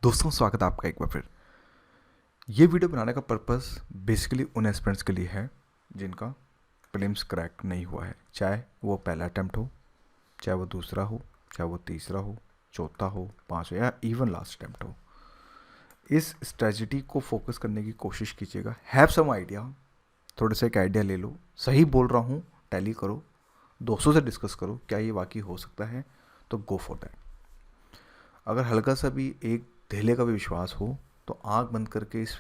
दोस्तों, स्वागत है आपका एक बार फिर। ये वीडियो बनाने का पर्पस बेसिकली उन एस्पिरेंट्स के लिए है जिनका प्रीलिम्स क्रैक नहीं हुआ है, चाहे वो पहला अटेम्प्ट हो, चाहे वो दूसरा हो, चाहे वो तीसरा हो, चौथा हो, पाँचवा या इवन लास्ट अटेम्प्ट हो। इस स्ट्रेटजी को फोकस करने की कोशिश कीजिएगा। हैव सम आइडिया, थोड़े से एक आइडिया ले लो, सही बोल रहा हूँ, टैली करो, दोस्तों से डिस्कस करो क्या ये वाकई हो सकता है, तो गो फॉर दैट। अगर हल्का सा भी एक धेले का भी विश्वास हो तो आंख बंद करके इस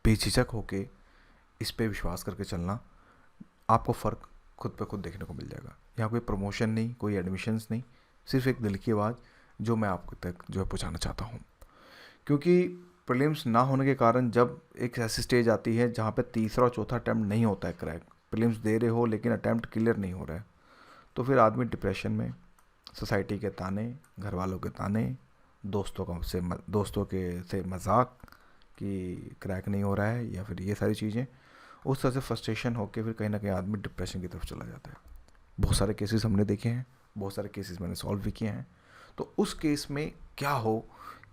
बेझिझक होके इस पे विश्वास करके चलना, आपको फ़र्क खुद पे खुद देखने को मिल जाएगा। यहाँ कोई प्रमोशन नहीं, कोई एडमिशन्स नहीं, सिर्फ एक दिल की आवाज़ जो मैं आपको तक जो है पहुँचाना चाहता हूँ। क्योंकि प्रीलिम्स ना होने के कारण जब एक ऐसी स्टेज आती है जहाँ पे तीसरा और चौथा अटैम्प्ट नहीं होता है क्रैक, प्रीलिम्स दे रहे हो लेकिन अटैम्प्ट क्लियर नहीं हो रहा है, तो फिर आदमी डिप्रेशन में, सोसाइटी के ताने, घर वालों के ताने, दोस्तों के से मजाक कि क्रैक नहीं हो रहा है, या फिर ये सारी चीज़ें, उस तरह से फ्रस्ट्रेशन होकर फिर कहीं ना कहीं आदमी डिप्रेशन की तरफ चला जाता है। बहुत सारे केसेस हमने देखे हैं, बहुत सारे केसेस मैंने सॉल्व भी किए हैं। तो उस केस में क्या हो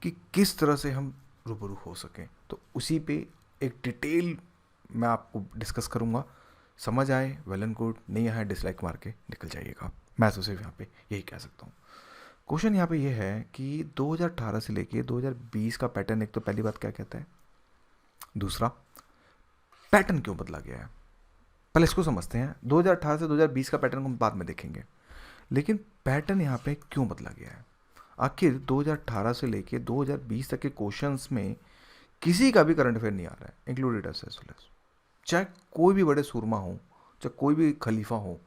कि किस तरह से हम रूबरू हो सकें, तो उसी पे एक डिटेल मैं आपको डिस्कस करूँगा। समझ आए वेल एंड गुड, नहीं आए डिसलाइक मार के निकल जाइएगा। मैं तो सिर्फ यहाँ पे यही कह सकता हूँ। क्वेश्चन यहाँ पे ये है कि 2018 से लेके 2020 का पैटर्न, एक तो पहली बात क्या कहता है, दूसरा पैटर्न क्यों बदला गया है। पहले इसको समझते हैं। 2018 से 2020 का पैटर्न को हम बाद में देखेंगे, लेकिन पैटर्न यहाँ पे क्यों बदला गया है। आखिर 2018 से लेके 2020 तक के क्वेश्चंस में किसी का भी करंट अफेयर नहीं आ रहा है, included us as well as. चाहे कोई भी बड़े सूरमा हो, चाहे कोई भी खलीफा हो,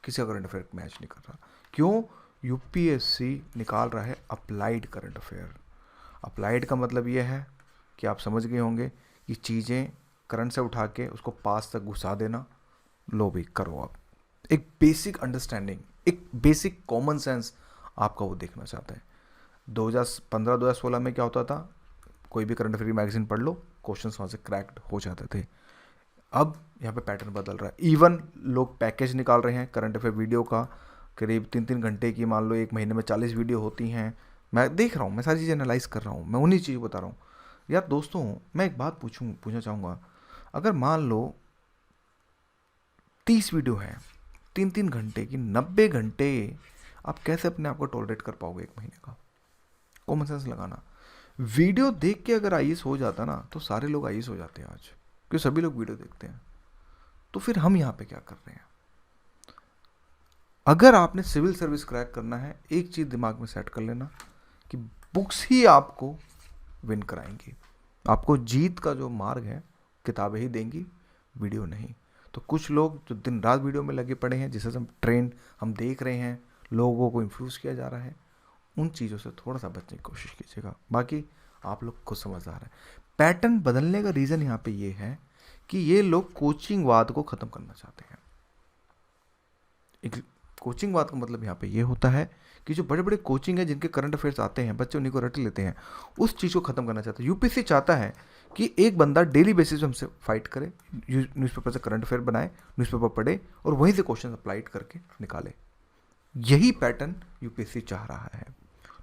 किसी का करंट अफेयर मैच नहीं कर रहा। क्यों? यूपीएससी निकाल रहा है अप्लाइड करंट अफेयर। अप्लाइड का मतलब ये है कि आप समझ गए होंगे कि चीज़ें करंट से उठा के उसको पास तक घुसा देना। लो भी करो आप, एक बेसिक अंडरस्टैंडिंग, एक बेसिक कॉमन सेंस आपका वो देखना चाहता है। 2015-2016 में क्या होता था, कोई भी करंट अफेयर की मैगजीन पढ़ लो, क्वेश्चन वहाँ से क्रैक्ड हो जाते थे। अब यहाँ पे पैटर्न बदल रहा है। इवन लोग पैकेज निकाल रहे हैं करंट अफेयर वीडियो का, करीब 3-3 घंटे की, मान लो एक महीने में 40 वीडियो होती हैं। मैं देख रहा हूँ, मैं सारी चीज़ें एनालाइज कर रहा हूँ, मैं उन्हीं चीज़ बता रहा हूँ। यार दोस्तों, मैं एक बात पूछना चाहूँगा, अगर मान लो 30 वीडियो हैं 3-3 घंटे की, 90 घंटे आप कैसे अपने आप को टॉलरेट कर पाओगे एक महीने का? कॉमन सेंस लगाना। वीडियो देख के अगर आईएएस हो जाता ना, तो सारे लोग आईएएस हो जाते हैं आज, क्योंकि सभी लोग वीडियो देखते हैं। तो फिर हम यहाँ पे क्या कर रहे हैं? अगर आपने सिविल सर्विस क्रैक करना है, एक चीज़ दिमाग में सेट कर लेना कि बुक्स ही आपको विन कराएंगी। आपको जीत का जो मार्ग है किताबें ही देंगी, वीडियो नहीं। तो कुछ लोग जो दिन रात वीडियो में लगे पड़े हैं, जिसे हम ट्रेंड हम देख रहे हैं, लोगों को इन्फ्लुएंस किया जा रहा है, उन चीज़ों से थोड़ा सा बचने की कोशिश कीजिएगा। बाकी आप लोग खुद समझदार हैं। पैटर्न बदलने का रीज़न यहाँ पे ये है कि ये लोग कोचिंगवाद को ख़त्म करना चाहते हैं। एक कोचिंगवाद का मतलब यहाँ पे ये होता है कि जो बड़े बड़े कोचिंग है, जिनके करंट अफेयर्स आते हैं, बच्चे उन्हीं को रट लेते हैं, उस चीज़ को ख़त्म करना चाहते हैं। यूपीएससी चाहता है कि एक बंदा डेली बेसिस पे हमसे फाइट करे, न्यूज़पेपर से करंट अफेयर बनाए, न्यूज़पेपर पढ़े और वहीं से क्वेश्चन अप्लाइड करके निकाले। यही पैटर्न यूपीएससी चाह रहा है।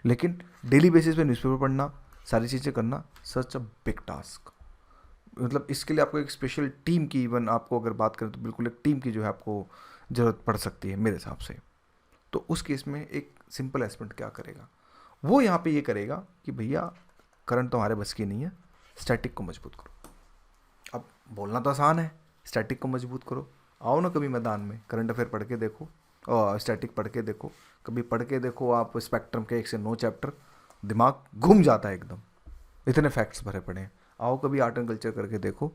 लेकिन डेली बेसिस पे न्यूज़पेपर पढ़ना, सारी चीज़ें करना, सच अ बिग टास्क। मतलब इसके लिए आपको एक स्पेशल टीम की, इवन आपको अगर बात करें तो बिल्कुल एक टीम की जो है आपको ज़रूरत पड़ सकती है मेरे हिसाब से। तो उस केस में एक सिंपल एस्पिरेंट क्या करेगा, वो यहाँ पे ये करेगा कि भैया करंट तो हमारे बस की नहीं है, स्टैटिक को मजबूत करो। अब बोलना तो आसान है, स्टैटिक को मजबूत करो। आओ ना कभी मैदान में, करंट अफेयर पढ़ के देखो और स्टैटिक पढ़ के देखो, कभी पढ़ के देखो आप स्पेक्ट्रम के 1 से 9 चैप्टर, दिमाग घूम जाता है एकदम, इतने फैक्ट्स भरे पड़े हैं। आओ कभी आर्ट एंड कल्चर करके देखो,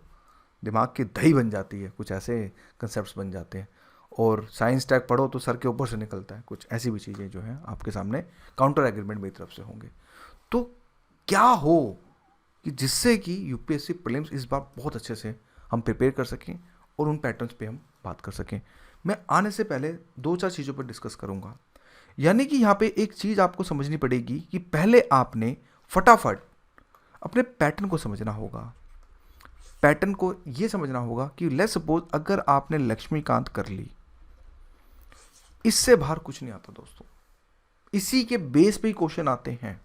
दिमाग की दही बन जाती है, कुछ ऐसे कंसेप्ट बन जाते हैं। और साइंस टैग पढ़ो तो सर के ऊपर से निकलता है, कुछ ऐसी भी चीज़ें जो हैं आपके सामने काउंटर एग्रीमेंट मेरी तरफ से होंगे। तो क्या हो कि जिससे कि यूपीएससी प्रीलिम्स इस बार बहुत अच्छे से हम प्रिपेयर कर सकें और उन पैटर्न्स पे हम बात कर सकें। मैं आने से पहले 2-4 चीज़ों पर डिस्कस करूंगा। यानी कि यहाँ पे एक चीज़ आपको समझनी पड़ेगी कि पहले आपने फटाफट अपने पैटर्न को समझना होगा। पैटर्न को ये समझना होगा कि लेट्स सपोज अगर आपने लक्ष्मीकांत कर ली, इससे बाहर कुछ नहीं आता दोस्तों, इसी के बेस पे ही क्वेश्चन आते हैं।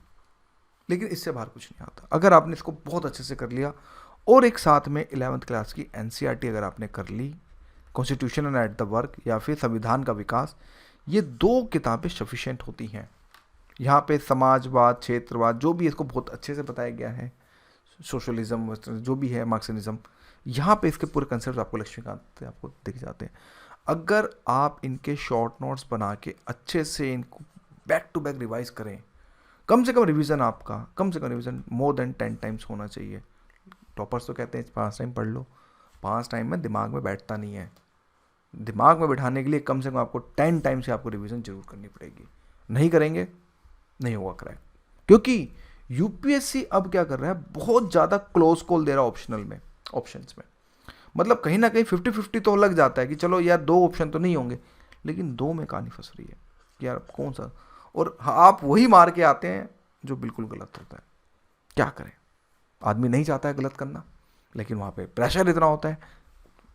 लेकिन इससे बाहर कुछ नहीं आता। अगर आपने इसको बहुत अच्छे से कर लिया और एक साथ में 11th क्लास की एनसीईआरटी अगर आपने कर ली, constitution and at the work या फिर संविधान का विकास, ये 2 किताबें सफिशिएंट होती हैं। यहाँ पे समाजवाद, क्षेत्रवाद, जो भी इसको बहुत अच्छे से बताया गया है, सोशलिज्म जो भी है, मार्क्सिज्म, यहाँ पे इसके पूरे कंसेप्ट आपको लक्ष्मीकांत से आपको दिख जाते हैं। अगर आप इनके शॉर्ट नोट्स बना के अच्छे से इनको बैक टू बैक रिवाइज करें, कम से कम रिवीजन आपका, कम से कम रिवीजन मोर देन 10 टाइम्स होना चाहिए। टॉपर्स तो कहते हैं 5 टाइम पढ़ लो, 5 टाइम में दिमाग में बैठता नहीं है। दिमाग में बैठाने के लिए कम से कम आपको 10 टाइम से आपको रिवीजन जरूर करनी पड़ेगी। नहीं करेंगे नहीं होगा क्रैक। क्योंकि यूपीएससी अब क्या कर रहा है, बहुत ज़्यादा क्लोज कॉल दे रहा है ऑप्शनल में, ऑप्शंस में। मतलब कहीं ना कहीं 50-50 तो लग जाता है कि चलो यार 2 ऑप्शन तो नहीं होंगे, लेकिन 2 में कहानी फंस रही है कि यार कौन सा, और आप वही मार के आते हैं जो बिल्कुल गलत होता है। क्या करें, आदमी नहीं चाहता है गलत करना, लेकिन वहाँ पे प्रेशर इतना होता है,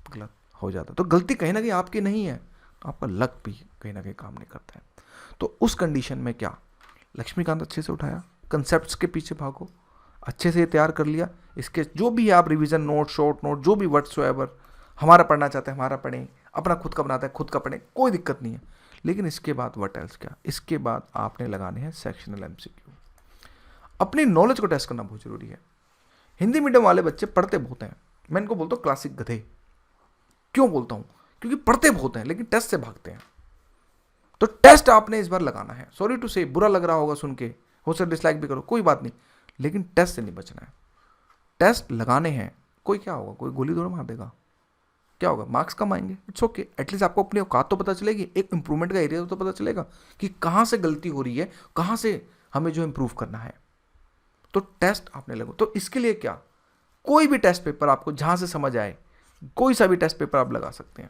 गलत हो जाता है। तो गलती कहीं ना कहीं आपकी नहीं है, आपका लक भी कहीं ना कहीं काम नहीं करता है। तो उस कंडीशन में क्या, लक्ष्मीकांत अच्छे से उठाया, कंसेप्ट्स के पीछे भागो, अच्छे से तैयार कर लिया। इसके जो भी है आप रिवीजन नोट, शॉर्ट नोट, जो भी व्हाट्सोएवर, हमारा पढ़ना चाहते हैं हमारा पढ़ें, अपना खुद का बनाता है खुद का पढ़ें, कोई दिक्कत नहीं है। लेकिन इसके बाद व्हाट एल्स क्या, इसके बाद आपने लगाने हैं सेक्शनल एमसीक्यू। अपनी नॉलेज को टेस्ट करना बहुत जरूरी है। हिंदी मीडियम वाले बच्चे पढ़ते बहुत हैं, मैं इनको बोलता हूँ क्लासिक गधे। क्यों बोलता हूँ, क्योंकि पढ़ते बहुत हैं लेकिन टेस्ट से भागते हैं। तो टेस्ट आपने इस बार लगाना है। सॉरी टू से, बुरा लग रहा होगा सुन के, हो सकता डिसलाइक भी करो, कोई बात नहीं, लेकिन टेस्ट से नहीं बचना है। टेस्ट लगाने हैं। कोई क्या होगा, कोई गोली थोड़ा मार देगा, क्या होगा, मार्क्स कम आएंगे, इट्स ओके। एटलीस्ट आपको अपनी औकात तो पता चलेगी, एक इंप्रूवमेंट का एरिया तो पता चलेगा कि कहाँ से गलती हो रही है, कहाँ से हमें जो इंप्रूव करना है। तो टेस्ट आपने लगो। तो इसके लिए क्या, कोई भी टेस्ट पेपर आपको जहाँ से समझ आए, कोई सा भी टेस्ट पेपर आप लगा सकते हैं।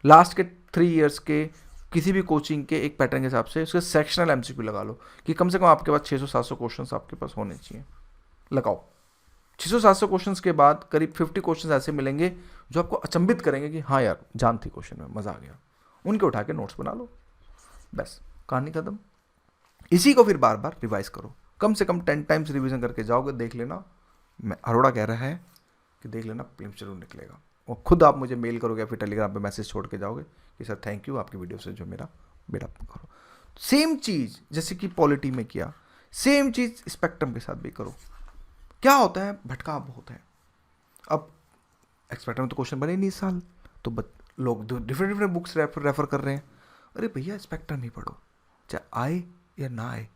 लास्ट के 3 इयर्स के किसी भी कोचिंग के एक पैटर्न के हिसाब से उसके सेक्शनल एमसीक्यू लगा लो कि कम से कम आपके पास 600-700 क्वेश्चंस आपके पास होने चाहिए। लगाओ 600-700 क्वेश्चंस के बाद करीब 50 क्वेश्चंस ऐसे मिलेंगे जो आपको अचंभित करेंगे कि हाँ यार जान थी क्वेश्चन में, मज़ा आ गया। उनके उठा के नोट्स बना लो, बस कहानी खत्म। इसी को फिर बार बार रिवाइज करो, कम से कम 10 टाइम्स रिवीजन करके जाओगे, देख लेना, मैं अरोड़ा कह रहा है कि देख लेना प्रीलिम्स जरूर निकलेगा। और खुद आप मुझे मेल करोगे या फिर टेलीग्राम पे मैसेज छोड़ के जाओगे कि सर थैंक यू आपकी वीडियो से जो मेरा बेड़ा करो। सेम चीज़ जैसे कि पॉलिटी में किया, सेम चीज़ स्पेक्ट्रम के साथ भी करो। क्या होता है, भटकाव बहुत है। अब स्पेक्ट्रम में तो क्वेश्चन बने नहीं इस साल, तो लोग डिफरेंट डिफरेंट बुक्स रेफर कर रहे हैं। अरे भैया स्पेक्ट्रम ही पढ़ो, चाहे आए या ना आए,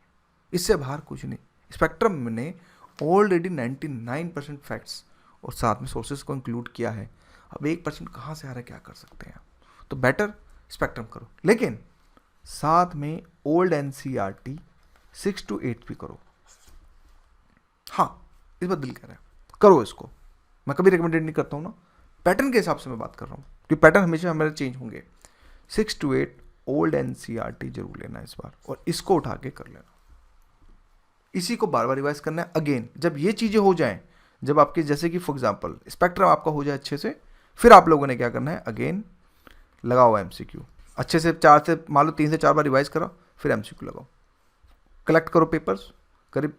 इससे बाहर कुछ नहीं। स्पेक्ट्रम ने ऑलरेडी 99% फैक्ट्स और साथ में सोर्सेज को इंक्लूड किया है। अब 1% कहाँ से आ रहा है, क्या कर सकते हैं। तो बेटर स्पेक्ट्रम करो, लेकिन साथ में ओल्ड एनसीईआरटी 6 to 8 भी करो। हाँ इस बार दिल कह रहा है करो इसको, मैं कभी रिकमेंडेड नहीं करता हूँ ना, पैटर्न के हिसाब से मैं बात कर रहा हूँ क्योंकि पैटर्न हमेशा हमारे चेंज होंगे। 6 to 8 ओल्ड एनसीईआरटी जरूर लेना इस बार, और इसको उठा के कर लेना। इसी को बार बार रिवाइज करना है अगेन। जब ये चीज़ें हो जाएं, जब आपके जैसे कि फॉर एग्जांपल स्पेक्ट्रम आपका हो जाए अच्छे से, फिर आप लोगों ने क्या करना है, अगेन लगाओ एमसीक्यू अच्छे से, 4 से मान लो 3 से 4 बार रिवाइज करो, फिर एमसीक्यू लगाओ। कलेक्ट करो पेपर्स, करीब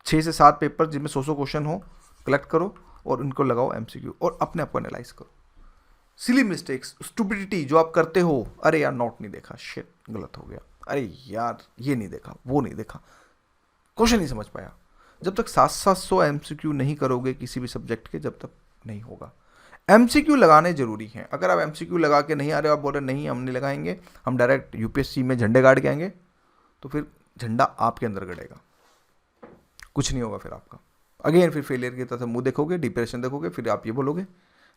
6 से 7 पेपर जिनमें 100 क्वेश्चन हो, कलेक्ट करो और उनको लगाओ एमसीक्यू, और अपने आप को एनालाइज करो। सिली मिस्टेक्स, स्टूपिडिटी जो आप करते हो, अरे यार नोट नहीं देखा, शिट गलत हो गया, अरे यार ये नहीं देखा, वो नहीं देखा, क्वेश्चन नहीं समझ पाया। जब तक 700 एमसीक्यू नहीं करोगे किसी भी सब्जेक्ट के, जब तक नहीं होगा। एमसीक्यू लगाने जरूरी हैं। अगर आप एमसीक्यू लगा के नहीं आ रहे हो, आप बोल रहे नहीं हम नहीं लगाएंगे, हम डायरेक्ट यूपीएससी में झंडे गाड़ के आएंगे, तो फिर झंडा आपके अंदर गड़ेगा, कुछ नहीं होगा फिर आपका। अगेन फिर फेलियर की तरह मुंह देखोगे, डिप्रेशन देखोगे, फिर आप ये बोलोगे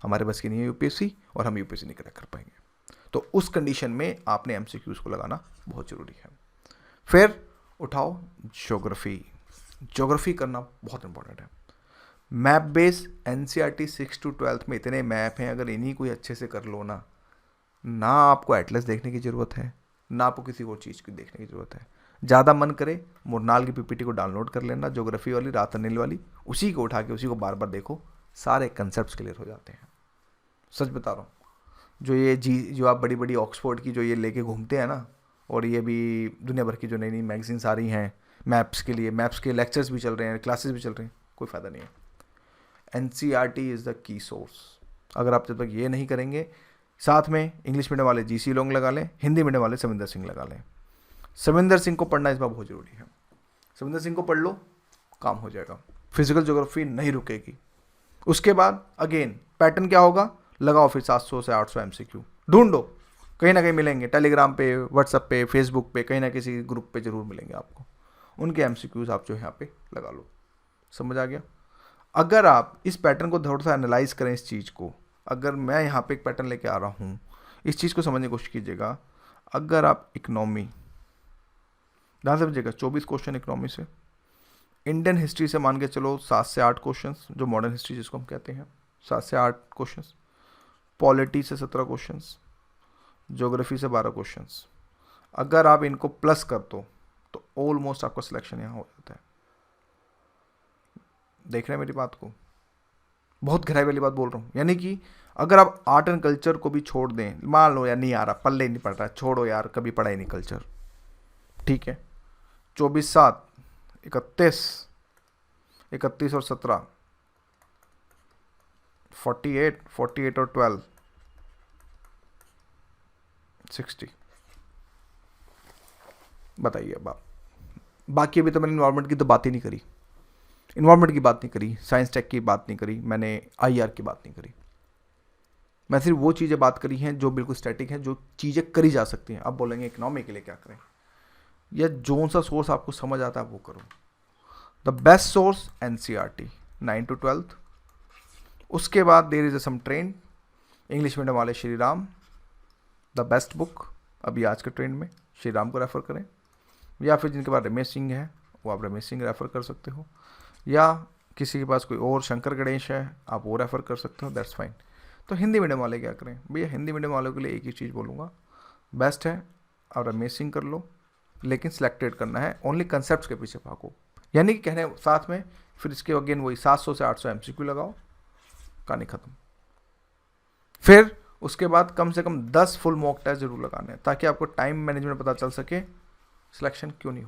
हमारे बस की नहीं है यूपीएससी और हम यूपीएससी नहीं क्रैक कर पाएंगे। तो उस कंडीशन में आपने एमसीक्यूज को लगाना बहुत ज़रूरी है। फिर उठाओ ज्योग्राफी, ज्योग्राफी करना बहुत इंपॉर्टेंट है। मैप बेस एनसीईआरटी 6 to 12 में इतने मैप हैं, अगर इन्हीं कोई अच्छे से कर लो ना आपको एटलस देखने की ज़रूरत है, ना आपको किसी और चीज़ की देखने की ज़रूरत है। ज़्यादा मन करे मुरनाल की पीपीटी को डाउनलोड कर लेना, ज्योग्राफी वाली, रात अनिल वाली, उसी को उठा के उसी को बार बार देखो, सारे कंसेप्ट क्लियर हो जाते हैं। सच बता रहा हूँ, जो आप बड़ी बड़ी ऑक्सफोर्ड की जो ये लेके घूमते हैं ना, और ये भी दुनिया भर की जो नई नई मैगजीन्स आ रही हैं, मैप्स के लिए, मैप्स के लेक्चर्स भी चल रहे हैं, क्लासेस भी चल रहे हैं, कोई फ़ायदा नहीं है। NCERT is the key source. अगर आप जब तक ये नहीं करेंगे, साथ में इंग्लिश मीडियम वाले GC लोंग लगा लें, हिंदी मीडियम वाले सविंदर सिंह लगा लें। सविंदर सिंह को पढ़ना इस बार बहुत ज़रूरी है। सविंदर सिंह को पढ़ लो, काम हो जाएगा, फिजिकल ज्योग्राफी नहीं रुकेगी। उसके बाद अगेन पैटर्न क्या होगा, लगाओ फिर 700 से 800 MCQ ढूंढो, कहीं ना कहीं मिलेंगे, टेलीग्राम पे, व्हाट्सएप पे, फेसबुक पे, कहीं ना किसी ग्रुप पे जरूर मिलेंगे आपको। उनके MCQs आप जो यहाँ पे लगा लो। समझ आ गया? अगर आप इस पैटर्न को थोड़ा सा एनालाइज करें, इस चीज़ को, अगर मैं यहाँ पे एक पैटर्न लेके आ रहा हूँ, इस चीज़ को समझने की कोशिश कीजिएगा। अगर आप इकोनॉमी ध्यान से समझिएगा, 24 क्वेश्चन इकोनॉमी से, इंडियन हिस्ट्री से मान के चलो 7 से 8 क्वेश्चन, जो मॉडर्न हिस्ट्री जिसको हम कहते हैं, 7 से 8 क्वेश्चन, पॉलिटी से 17 क्वेश्चन, ज्योग्राफी से 12 क्वेश्चन। अगर आप इनको प्लस कर दो तो ऑलमोस्ट आपका सिलेक्शन यहाँ हो जाता है। देख रहे हैं मेरी बात को? बहुत गहराई वाली बात बोल रहा हूँ। यानी कि अगर आप आर्ट एंड कल्चर को भी छोड़ दें, मान लो यार नहीं आ रहा, पल्ले नहीं पड़ रहा, छोड़ो यार, कभी पढ़ा ही नहीं कल्चर, ठीक है, 24 7 31 और 17 48 और 12 60। बताइए अब आप। बाकी अभी तो मैंने इन्वायरमेंट की तो बात ही नहीं करी, इन्वायरमेंट की बात नहीं करी, साइंस टेक की बात नहीं करी, मैंने IR की बात नहीं करी। मैं सिर्फ वो चीज़ें बात करी हैं जो बिल्कुल स्टैटिक हैं, जो चीज़ें करी जा सकती हैं। अब बोलेंगे इकोनॉमी के लिए क्या करें, या जो सा सोर्स आपको समझ आता है वो करो। The best source NCERT 9 to 12। उसके बाद there is some trend, English medium वाले Shri Ram, the best book अभी आज के ट्रेंड में, श्री राम को रेफ़र करें। या फिर जिनके पास रमेश सिंह है वो आप रमेश सिंह रेफ़र कर सकते हो, या किसी के पास कोई और शंकर गणेश है आप वो रेफ़र कर सकते हो, दैट्स फाइन। तो हिंदी मीडियम वाले क्या करें भैया? हिंदी मीडियम वालों के लिए एक ही चीज़ बोलूँगा, बेस्ट है आप रमेश सिंह कर लो, लेकिन सिलेक्टेड करना है, ओनली कंसेप्ट के पीछे भागो। यानी कि कहने साथ में फिर इसके अगेन वही 700 से 800 MCQ लगाओ, कहानी खत्म। फिर उसके बाद कम से कम 10 फुल मॉक टेस्ट जरूर लगाने हैं, ताकि आपको टाइम मैनेजमेंट पता चल सके, सिलेक्शन क्यों नहीं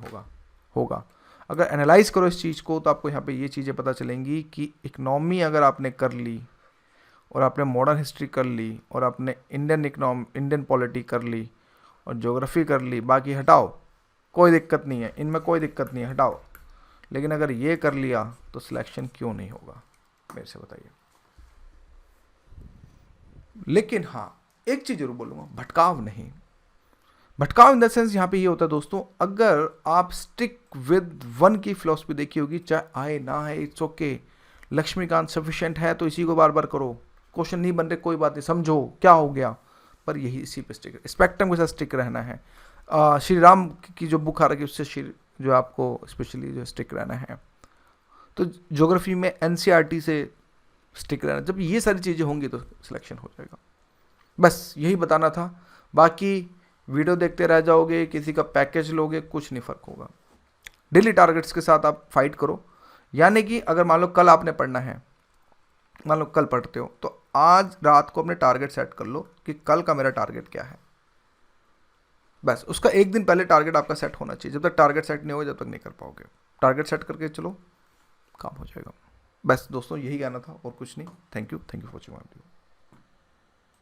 होगा। अगर एनालाइज करो इस चीज़ को तो आपको यहाँ पे ये चीज़ें पता चलेंगी कि इकनॉमी अगर आपने कर ली, और आपने मॉडर्न हिस्ट्री कर ली, और आपने इंडियन पॉलिटी कर ली, और ज्योग्राफी कर ली, बाकी हटाओ, कोई दिक्कत नहीं है, इनमें कोई दिक्कत नहीं है, हटाओ। लेकिन अगर ये कर लिया तो सिलेक्शन क्यों नहीं होगा, मेरे से बताइए। लेकिन हाँ, एक चीज़ जरूर बोलूँगा, भटकाव नहीं। भटकाव इन द सेंस यहाँ पे ये होता है दोस्तों, अगर आप स्टिक विद वन की फिलॉसफी देखी होगी, चाहे आए ना आए इट्स ओके, लक्ष्मीकांत सफिशिएंट है तो इसी को बार बार करो, क्वेश्चन नहीं बन रहे कोई बात नहीं, समझो क्या हो गया, पर यही इसी पे स्टिक, स्पेक्ट्रम के साथ स्टिक रहना है। श्री राम की जो बुक आ रही है उससे जो आपको स्पेशली जो स्टिक रहना है। तो ज्योग्राफी में NCERT से स्टिक रहना, जब ये सारी चीज़ें होंगी तो सिलेक्शन हो जाएगा। बस यही बताना था। बाकी वीडियो देखते रह जाओगे, किसी का पैकेज लोगे, कुछ नहीं फ़र्क होगा। डेली टारगेट्स के साथ आप फाइट करो। यानी कि अगर मान लो कल आपने पढ़ना है, मान लो कल पढ़ते हो, तो आज रात को अपने टारगेट सेट कर लो कि कल का मेरा टारगेट क्या है। बस उसका एक दिन पहले टारगेट आपका सेट होना चाहिए। जब तक टारगेट सेट नहीं होगा जब तक नहीं कर पाओगे। टारगेट सेट करके चलो, काम हो जाएगा। बस दोस्तों यही कहना था और कुछ नहीं। Thank you for watching my video.